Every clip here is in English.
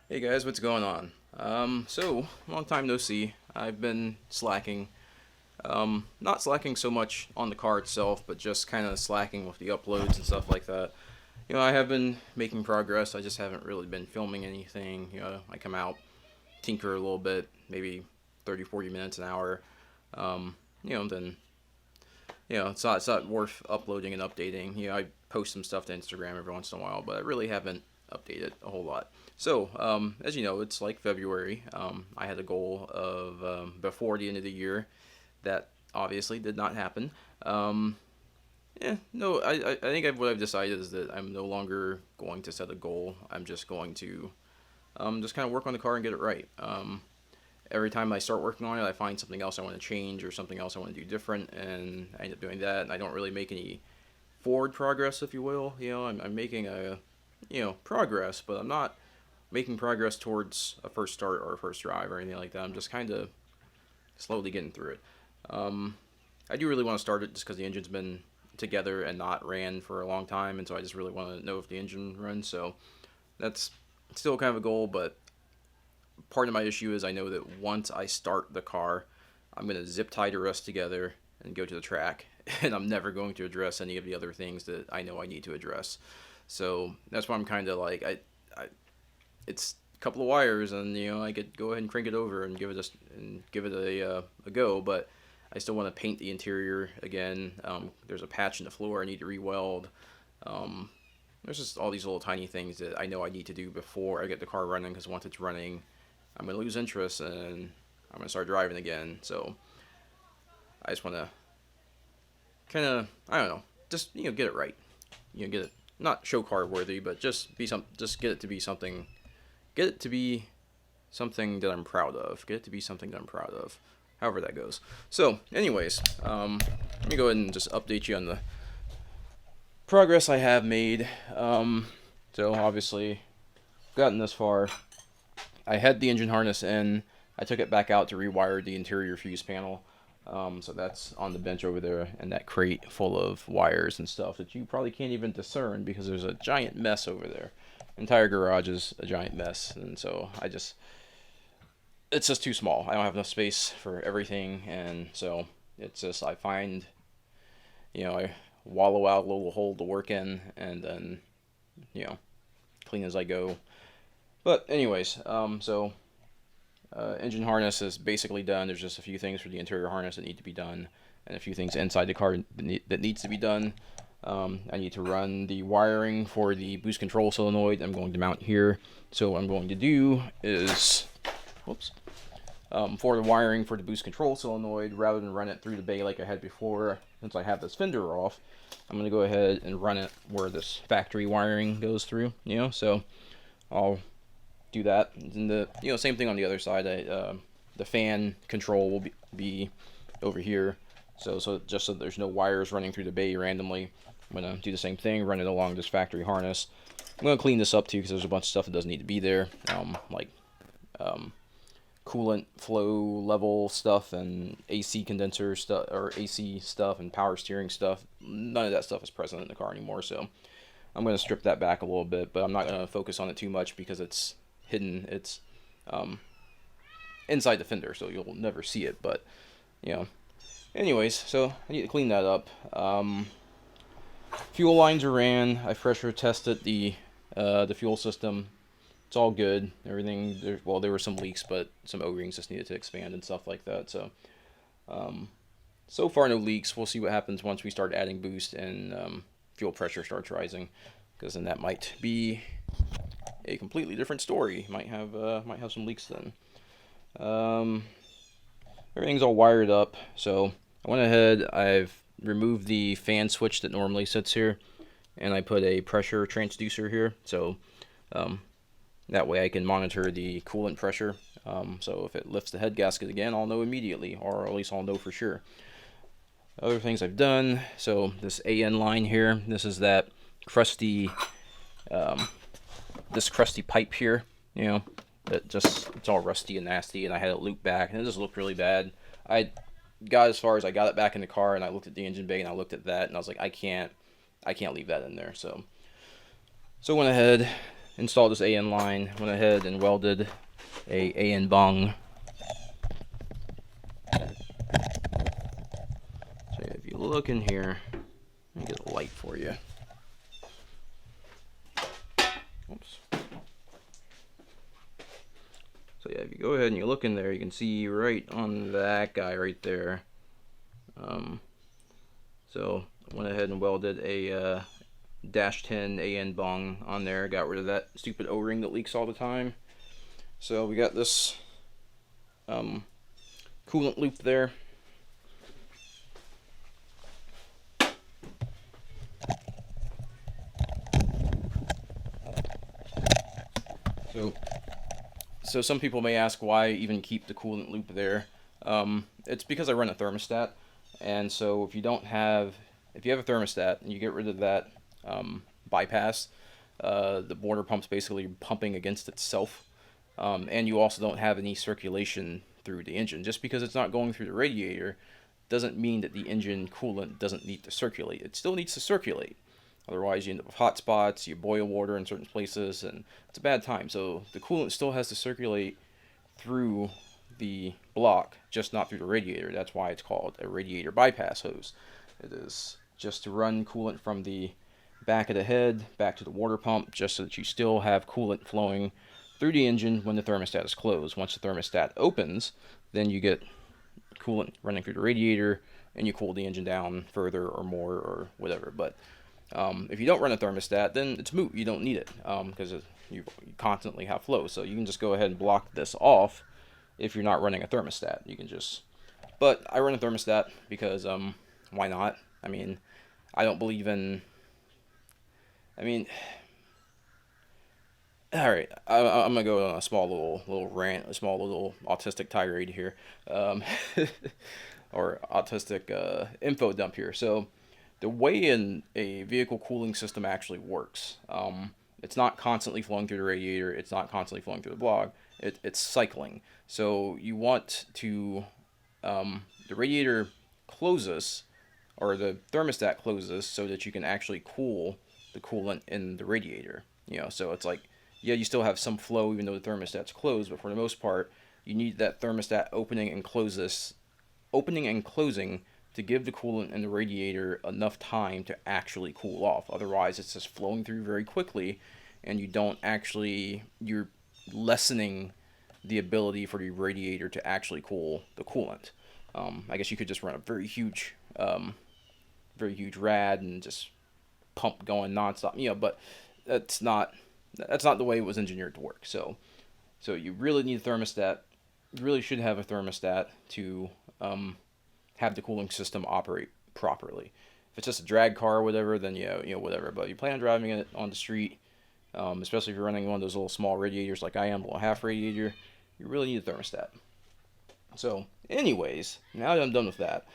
Hey guys, what's going on? So long time no see. I've been slacking. Not slacking so much on the car itself, but just kind of slacking with the uploads and stuff like that. I have been making progress. I just haven't really been filming anything. I come out, tinker a little bit, maybe 30, 40 minutes an hour. Then it's not worth uploading and updating. I post some stuff to Instagram every once in a while, but I really haven't updated a whole lot. So, as you know, it's like February. I had a goal of before the end of the year. That obviously did not happen. No, I think what I've decided is that I'm no longer going to set a goal. I'm just going to just kind of work on the car and get it right. Every time I start working on it, I find something else I want to change or something else I want to do different, and I end up doing that, and I don't really make any forward progress, if you will. I'm making progress, but I'm not making progress towards a first start or a first drive or anything like that. I'm just kind of slowly getting through it. I do really want to start it just because the engine's been together and not ran for a long time, and so I just really want to know if the engine runs. So that's still kind of a goal, but part of my issue is I know that once I start the car, I'm going to zip tie the rest together and go to the track, and I'm never going to address any of the other things that I know I need to address. So that's why I'm kind of like it's a couple of wires, and I could go ahead and crank it over and give it a go, but I still want to paint the interior again. There's a patch in the floor I need to re-weld. There's just all these little tiny things that I know I need to do before I get the car running, because once it's running, I'm going to lose interest and I'm going to start driving again. So I just want to kind of, I don't know, just get it right. Get it not show car worthy, but just get it to be something. Get it to be something that I'm proud of. Get it to be something that I'm proud of. However that goes. So, anyways, let me go ahead and just update you on the progress I have made. So obviously, gotten this far. I had the engine harness in. I took it back out to rewire the interior fuse panel. So that's on the bench over there, and that crate full of wires and stuff that you probably can't even discern because there's a giant mess over there. The entire garage is a giant mess, and so it's just too small. I don't have enough space for everything, and so it's just I find, I wallow out a little hole to work in, and then, clean as I go. But anyways, engine harness is basically done. There's just a few things for the interior harness that need to be done, and a few things inside the car that needs to be done. I need to run the wiring for the boost control solenoid. I'm going to mount here. So what I'm going to do is, for the wiring for the boost control solenoid, rather than run it through the bay like I had before, since I have this fender off, I'm going to go ahead and run it where this factory wiring goes through. So I'll do that. And the same thing on the other side. The fan control will be over here. So just so there's no wires running through the bay randomly, I'm gonna do the same thing, run it along this factory harness. I'm gonna clean this up too because there's a bunch of stuff that doesn't need to be there, like coolant flow level stuff and AC condenser stuff or AC stuff and power steering stuff. None of that stuff is present in the car anymore, so I'm gonna strip that back a little bit, but I'm not gonna focus on it too much because it's hidden. It's inside the fender, so you'll never see it. But anyways, so I need to clean that up. Fuel lines are ran. I pressure tested the fuel system. It's all good. Everything. There were some leaks, but some O-rings just needed to expand and stuff like that. So, so far no leaks. We'll see what happens once we start adding boost and fuel pressure starts rising, because then that might be a completely different story. Might have some leaks then. Everything's all wired up, so I went ahead. I've removed the fan switch that normally sits here, and I put a pressure transducer here, so that way I can monitor the coolant pressure. So if it lifts the head gasket again, I'll know immediately, or at least I'll know for sure. Other things I've done, so this AN line here, this is that crusty pipe here, it's all rusty and nasty, and I had it looped back, and it just looked really bad. I got as far as I got it back in the car, and I looked at the engine bay, and I looked at that, and I was like, I can't leave that in there. So I went ahead, installed this AN line, went ahead and welded a AN bung. So if you look in here, let me get a light for you. Oops. So yeah, if you go ahead and you look in there, you can see right on that guy right there. So I went ahead and welded a -10 AN bung on there. Got rid of that stupid O-ring that leaks all the time. So we got this coolant loop there. So some people may ask why even keep the coolant loop there. It's because I run a thermostat, and so if you have a thermostat and you get rid of that bypass, the water pump's basically pumping against itself, and you also don't have any circulation through the engine. Just because it's not going through the radiator doesn't mean that the engine coolant doesn't need to circulate. It still needs to circulate. Otherwise, you end up with hot spots, you boil water in certain places, and it's a bad time. So the coolant still has to circulate through the block, just not through the radiator. That's why it's called a radiator bypass hose. It is just to run coolant from the back of the head back to the water pump, just so that you still have coolant flowing through the engine when the thermostat is closed. Once the thermostat opens, then you get coolant running through the radiator, and you cool the engine down further or more or whatever. But if you don't run a thermostat, then it's moot. You don't need it because you constantly have flow. So you can just go ahead and block this off if you're not running a thermostat. You can just, but I run a thermostat because why not? I mean, I don't believe in. I mean, all right. I'm gonna go on a small little rant, a small little autistic tirade here, or autistic info dump here. So the way a vehicle cooling system actually works, it's not constantly flowing through the radiator, it's not constantly flowing through the block, it's cycling. So you want to, the radiator closes, or the thermostat closes, so that you can actually cool the coolant in the radiator. So it's like, yeah, you still have some flow even though the thermostat's closed, but for the most part, you need that thermostat opening and closing to give the coolant in the radiator enough time to actually cool off. Otherwise, it's just flowing through very quickly, and you're lessening the ability for the radiator to actually cool the coolant. I guess you could just run a very huge rad and just pump going nonstop, but that's not the way it was engineered to work. So you really need a thermostat. You really should have a thermostat to have the cooling system operate properly. If it's just a drag car or whatever, then whatever. But you plan on driving it on the street, especially if you're running one of those little small radiators like I am, a little half radiator, you really need a thermostat. So anyways, now that I'm done with that,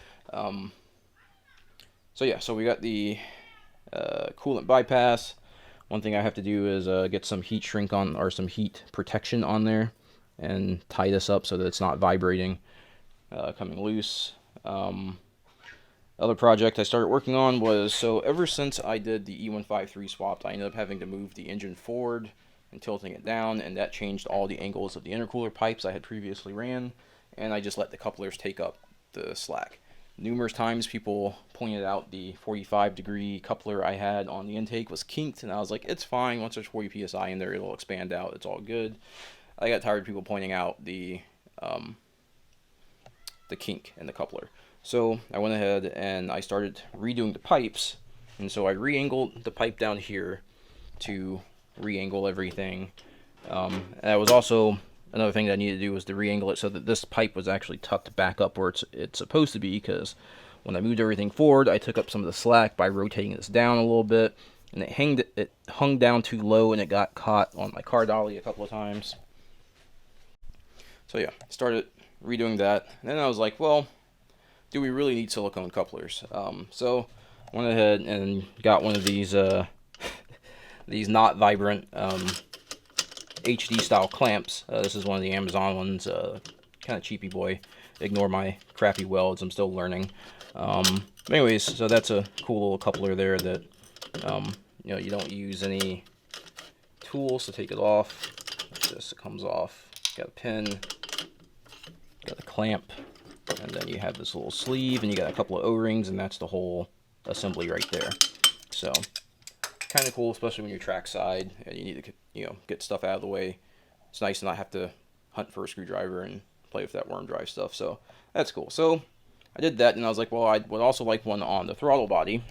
so we got the coolant bypass. One thing I have to do is get some heat shrink on, or some heat protection on there, and tie this up so that it's not vibrating, coming loose. Other project I started working on was, so ever since I did the E153 swap, I ended up having to move the engine forward and tilting it down, and that changed all the angles of the intercooler pipes I had previously ran, and I just let the couplers take up the slack. Numerous times people pointed out the 45-degree coupler I had on the intake was kinked, and I was like, it's fine, once there's 40 psi in there, it'll expand out, it's all good. I got tired of people pointing out the kink in the coupler. So I went ahead and I started redoing the pipes, and so I re-angled the pipe down here to re-angle everything. And that was also another thing that I needed to do, was to re-angle it so that this pipe was actually tucked back up where it's supposed to be, because when I moved everything forward, I took up some of the slack by rotating this down a little bit, and it hung down too low, and it got caught on my car dolly a couple of times. So yeah, started redoing that, and then I was like, well, do we really need silicone couplers? So I went ahead and got one of these these not vibrant HD style clamps. This is one of the Amazon ones, kind of cheapy boy. Ignore my crappy welds, I'm still learning. Anyways, so that's a cool little coupler there that you don't use any tools to take it off. Like this, it comes off. Got a pin, got a clamp, and then you have this little sleeve, and you got a couple of O-rings, and that's the whole assembly right there. So kind of cool, especially when you're trackside and you need to, get stuff out of the way. It's nice to not have to hunt for a screwdriver and play with that worm drive stuff. So that's cool. So I did that, and I was like, well, I would also like one on the throttle body.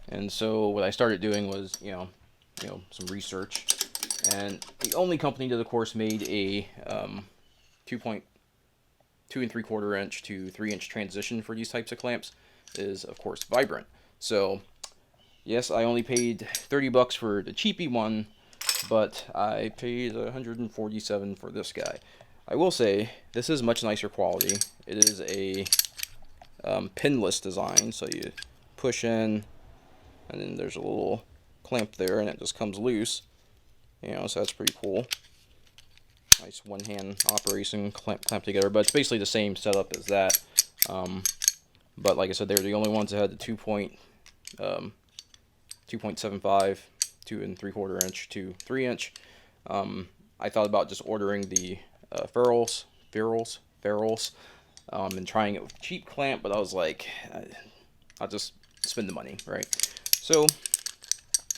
And so what I started doing was, some research. And the only company that, of course, made a 2.2 3/4 inch to 3-inch transition for these types of clamps is, of course, Vibrant. So yes, I only paid $30 for the cheapy one, but I paid $147 for this guy. I will say this is much nicer quality. It is a pinless design, so you push in, and then there's a little clamp there, and it just comes loose. So that's pretty cool. Nice one-hand operation, clamp together, but it's basically the same setup as that. But like I said, they're the only ones that had the 2.75, 2 3/4 inch to 3-inch. I thought about just ordering the ferrules, and trying it with cheap clamp, but I was like, I'll just spend the money, right? So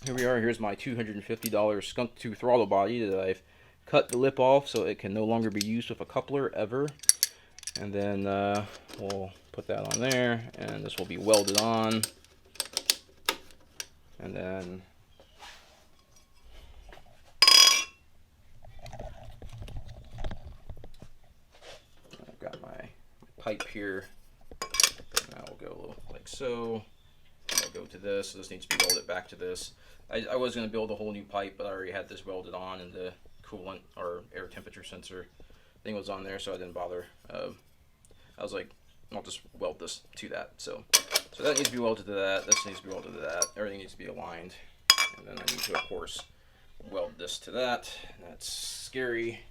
here we are. Here's my $250 skunk tooth throttle body that I've cut the lip off so it can no longer be used with a coupler ever. And then we'll put that on there, and this will be welded on. And then I've got my pipe here. Now we'll go like so. I'll go to this. So this needs to be welded back to this. I was going to build a whole new pipe, but I already had this welded on, and the coolant or air temperature sensor thing was on there, so I didn't bother. I was like, I'll just weld this to that. So that needs to be welded to that. This needs to be welded to that. Everything needs to be aligned. And then I need to, of course, weld this to that. That's scary.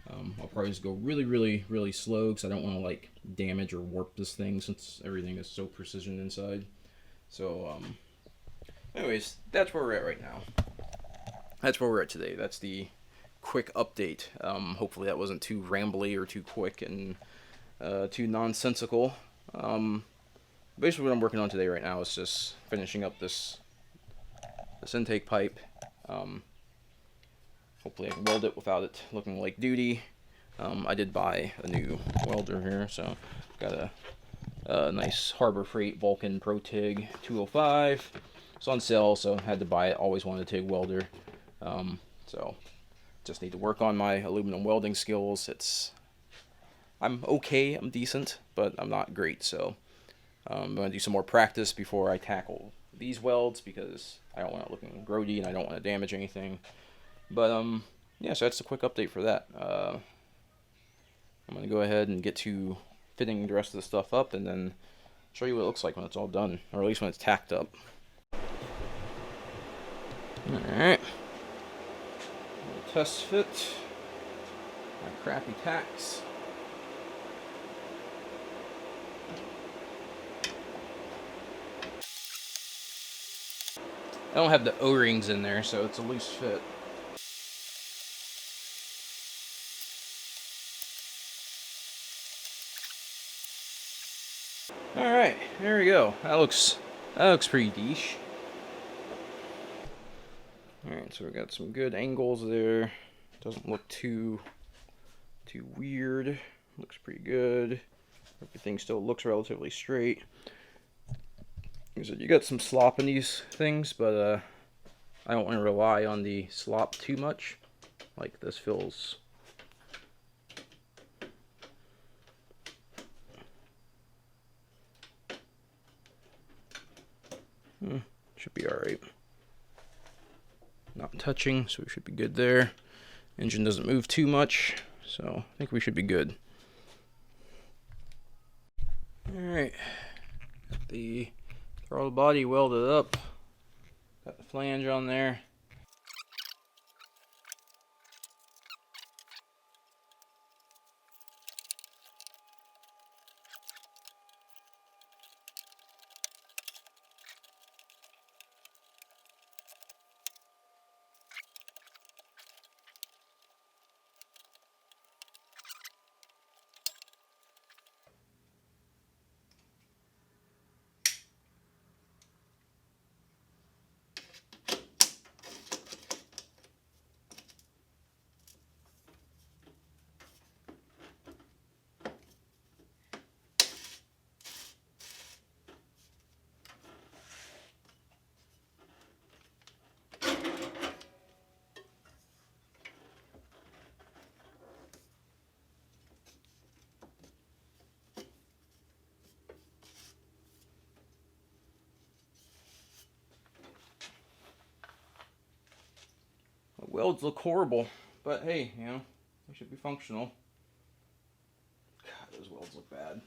I'll probably just go really, really, really slow because I don't want to like damage or warp this thing since everything is so precision inside. So, anyways, that's where we're at right now. That's where we're at today. That's the quick update. Hopefully that wasn't too rambly or too quick and too nonsensical. Basically what I'm working on today right now is just finishing up this intake pipe. Hopefully I can weld it without it looking like duty. I did buy a new welder here, so got a nice Harbor Freight Vulcan Pro TIG 205. It's on sale, so had to buy it. Always wanted a TIG welder. So just need to work on my aluminum welding skills. I'm okay, I'm decent, but I'm not great, so I'm going to do some more practice before I tackle these welds because I don't want it looking grody and I don't want to damage anything. But yeah, so that's a quick update for that. I'm going to go ahead and get to fitting the rest of the stuff up and then show you what it looks like when it's all done, or at least when it's tacked up. Alright. Test fit. My crappy tacks. I don't have the O-rings in there, so it's a loose fit. Alright, there we go. That looks pretty decent. Alright, so we got some good angles there. Doesn't look too weird. Looks pretty good. Everything still looks relatively straight. Like I said, you got some slop in these things, but I don't want to rely on the slop too much. Like this feels should be alright. Not touching, so we should be good there. Engine doesn't move too much, so I think we should be good. Alright, got the throttle body welded up, got the flange on there. welds look horrible, but hey, you know, they should be functional. God, those welds look bad.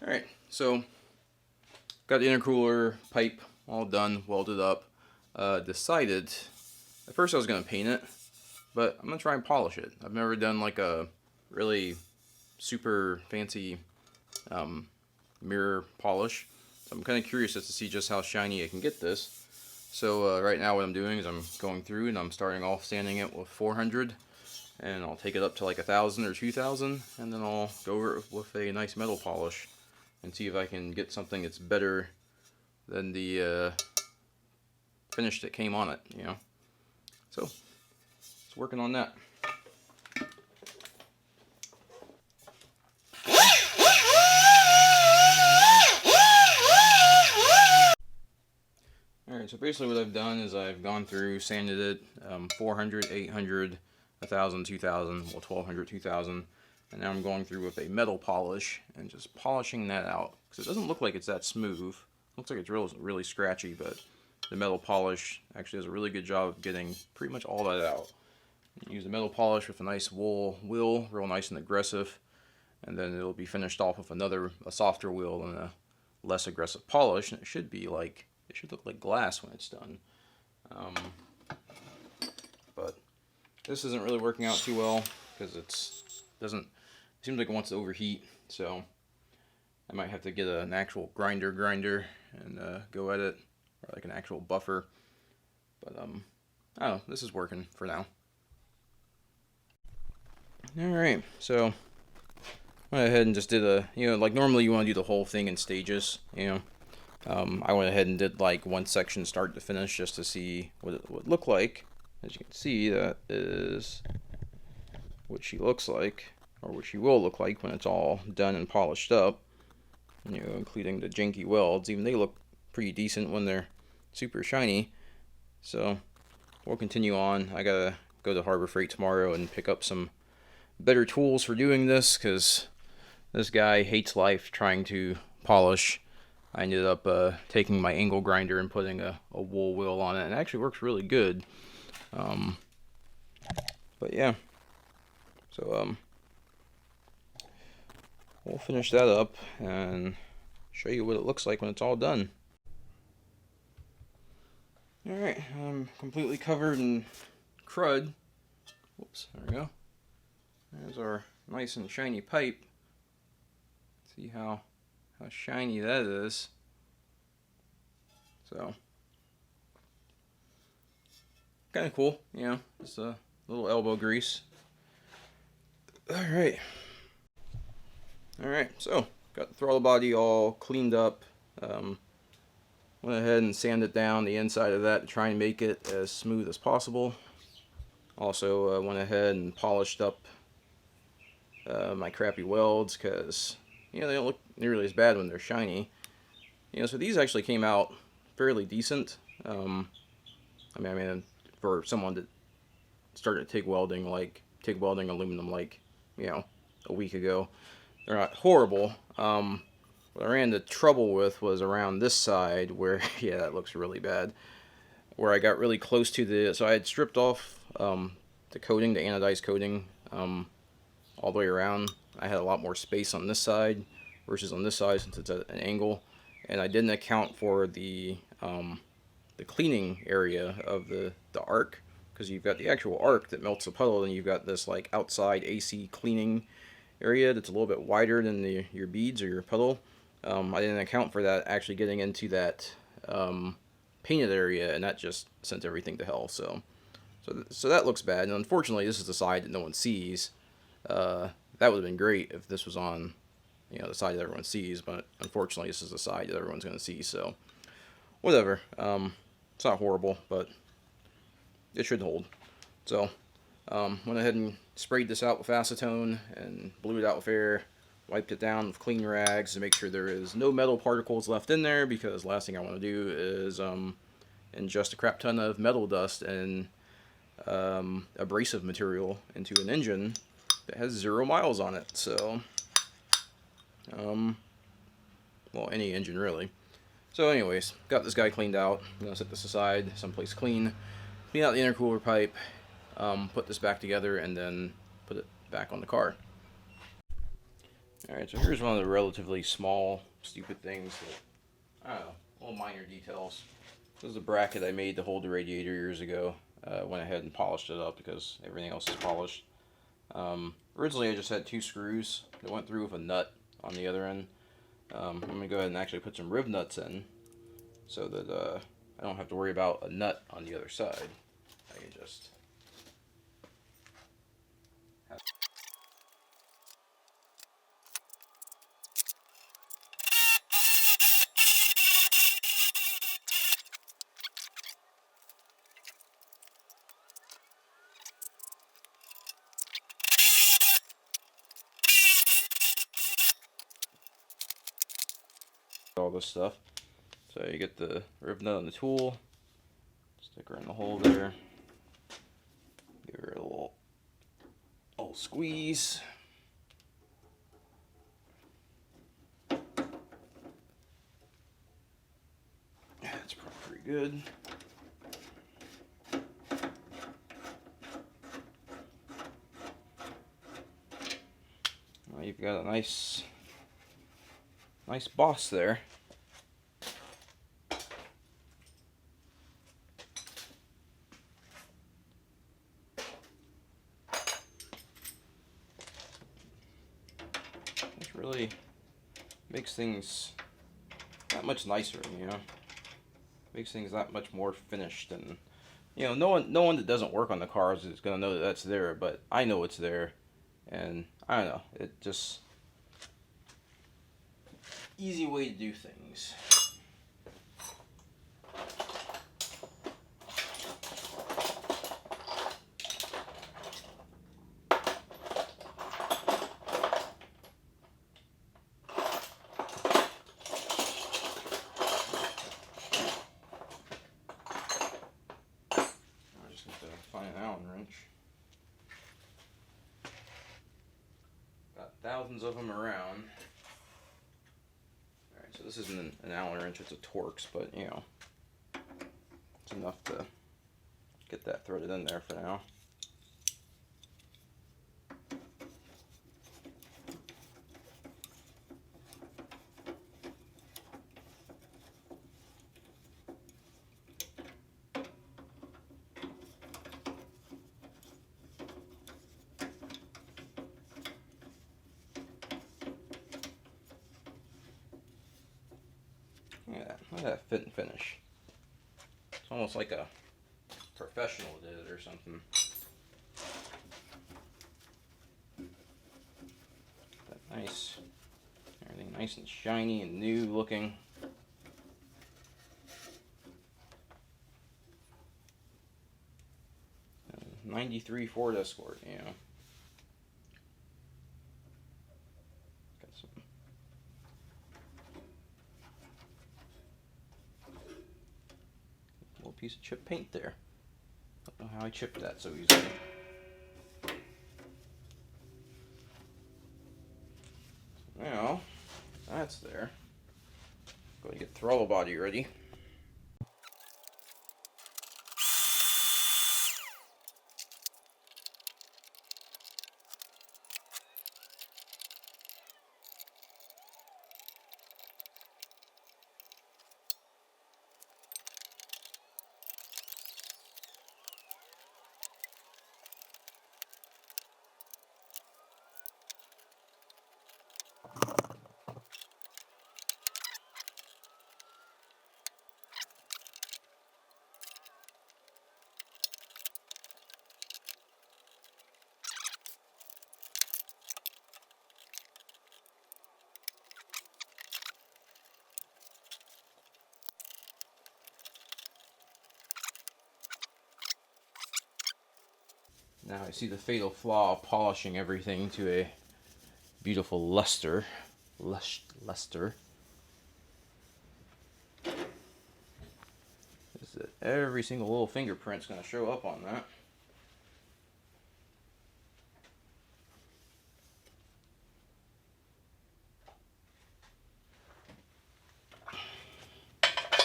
Alright, so got the intercooler pipe all done, welded up. Decided, at first I was going to paint it, but I'm going to try and polish it. I've never done like a really super fancy mirror polish, so I'm kind of curious as to see just how shiny I can get this. So right now what I'm doing is I'm going through and I'm starting off sanding it with 400, and I'll take it up to like 1,000 or 2,000, and then I'll go over it with a nice metal polish and see if I can get something that's better than the finish that came on it, you know. So it's working on that. Alright, so basically what I've done is I've gone through, sanded it, 400, 800, 1,000, 2,000, well 1,200, 2,000, and now I'm going through with a metal polish and just polishing that out, because it doesn't look like it's that smooth. It looks like it's really scratchy, but the metal polish actually does a really good job of getting pretty much all that out. You use the metal polish with a nice wool wheel, real nice and aggressive, and then it'll be finished off with a softer wheel and a less aggressive polish, and it should look like glass when it's done. But this isn't really working out too well because it seems like it wants to overheat, so I might have to get an actual grinder and go at it, or like an actual buffer. But I don't know, this is working for now. Alright, so I went ahead and just did like normally you want to do the whole thing in stages, you know. I went ahead and did like one section start to finish just to see what it would look like. As you can see, that is what she looks like, or what she will look like when it's all done and polished up. You know, including the janky welds. Even they look pretty decent when they're super shiny. So we'll continue on. I gotta go to Harbor Freight tomorrow and pick up some better tools for doing this, because this guy hates life trying to polish. I ended up taking my angle grinder and putting a wool wheel on it, and it actually works really good. But yeah, so we'll finish that up and show you what it looks like when it's all done. Alright, I'm completely covered in crud. Whoops, there we go. There's our nice and shiny pipe. See how shiny that is. So kind of cool, you know, just a little elbow grease. Alright, so got the throttle body all cleaned up. Went ahead and sanded down the inside of that to try and make it as smooth as possible. Also went ahead and polished up my crappy welds, because you know, they don't look nearly as bad when they're shiny. You know, so these actually came out fairly decent. I mean, for someone that started TIG welding aluminum like, you know, a week ago, they're not horrible. What I ran into trouble with was around this side where, yeah, that looks really bad. Where I got really close to so I had stripped off the coating, the anodized coating, all the way around. I had a lot more space on this side versus on this side since it's at an angle, and I didn't account for the cleaning area of the arc, because you've got the actual arc that melts the puddle, and you've got this like outside AC cleaning area that's a little bit wider than your beads or your puddle. I didn't account for that actually getting into that painted area, and that just sent everything to hell. So that looks bad, and unfortunately this is the side that no one sees. That would have been great if this was on, you know, the side that everyone sees, but unfortunately this is the side that everyone's going to see, so whatever. It's not horrible, but it should hold. So went ahead and sprayed this out with acetone and blew it out with air, wiped it down with clean rags to make sure there is no metal particles left in there, because last thing I want to do is ingest a crap ton of metal dust and abrasive material into an engine that has 0 miles on it. So well, any engine really. So anyways, got this guy cleaned out. I'm gonna set this aside someplace clean clean out the intercooler pipe, put this back together, and then put it back on the car. Alright, so here's one of the relatively small, stupid things that, I don't know, little minor details. This is a bracket I made to hold the radiator years ago. Went ahead and polished it up because everything else is polished. Originally I just had 2 screws that went through with a nut on the other end. I'm going to go ahead and actually put some rib nuts in so that I don't have to worry about a nut on the other side. I can just all this stuff. So you get the rib nut on the tool, stick her in the hole there, give her a little squeeze. That's probably pretty good. Now you've got a nice boss there. Which really makes things that much nicer, you know. Makes things that much more finished, and you know, no one that doesn't work on the cars is gonna know that that's there, but I know it's there, and I don't know, it just easy way to do things. I just have to find an Allen wrench. Got thousands of them around. Alright, so this isn't an Allen wrench, it's a Torx, but you know, it's enough to get that threaded in there for now. Yeah, look at that fit and finish. It's almost like a professional did it or something. That nice, everything nice and shiny and new looking. 93 Ford Escort, you know. Got some little piece of chip paint there. Don't know how I chipped that so easily. Now, that's there. Go to get throttle body ready. Now I see the fatal flaw of polishing everything to a beautiful luster. Luster. Is that every single little fingerprint's going to show up on that.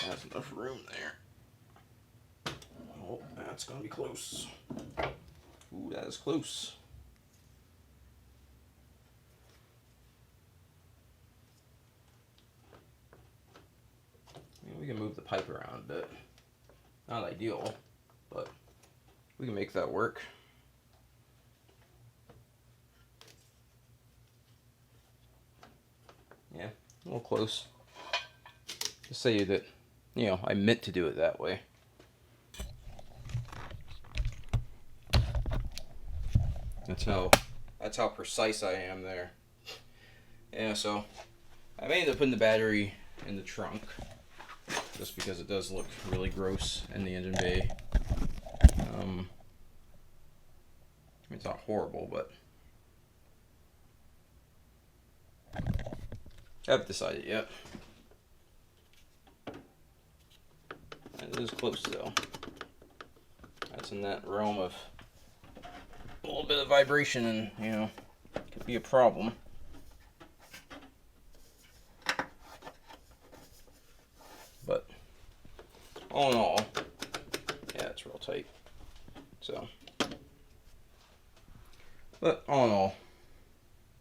Has enough room there. Oh, That's gonna be close. Ooh, that is close. I mean, we can move the pipe around a bit. Not ideal, but we can make that work. Yeah, a little close. Just say that, you know, I meant to do it that way. That's how precise I am there. Yeah, so I may end up putting the battery in the trunk just because it does look really gross in the engine bay. I mean, it's not horrible, but I haven't decided yet. It is close though. That's in that realm of a little bit of vibration, and you know, could be a problem. But all in all, yeah, it's real tight. So, but all in all,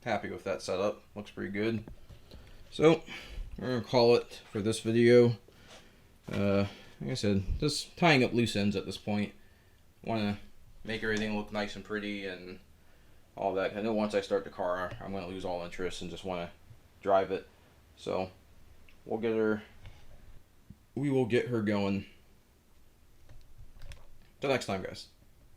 happy with that setup. Looks pretty good. So we're gonna call it for this video. Like I said, just tying up loose ends at this point. Want to make everything look nice and pretty and all that. I know once I start the car, I'm going to lose all interest and just want to drive it. So we will get her going. Till next time, guys.